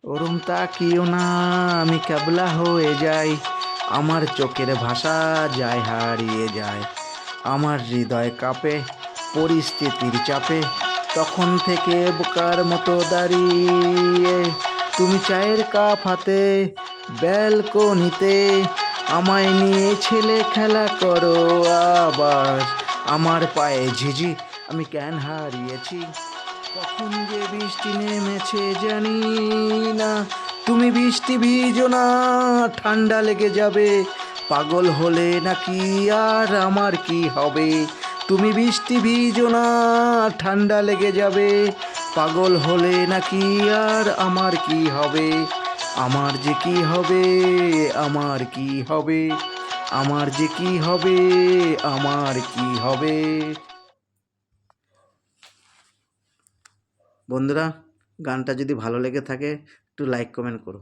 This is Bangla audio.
ওরম তাকিও না, আমি ক্যাবলা হয়ে যাই, আমার চোখের ভাষা যায় হারিয়ে যায়, আমার হৃদয় কাঁপে পরিস্থিতির চাপে, তখন থেকে বোকার মতো দাঁড়িয়ে তুমি চায়ের কাপ হাতে ব্যালকনিতে আমায় নিয়ে ছেলে খেলা করো আবার, আমার পায়ে ঝিঝি আমি কেন হারিয়েছি, কখন যে বৃষ্টি নেমেছে জানি না, তুমি বৃষ্টি ভিজো না, ঠান্ডা লেগে যাবে, পাগল হলে নাকি আর আমার কি হবে, তুমি বৃষ্টি ভিজো না, ঠান্ডা লেগে যাবে, পাগল হলে নাকি আর আমার কি হবে, আমার যে কি হবে, আমার কি হবে, আমার যে কি হবে, আমার কি হবে। বন্ধুরা, গানটা যদি ভালো লেগে থাকে একটু লাইক কমেন্ট করো।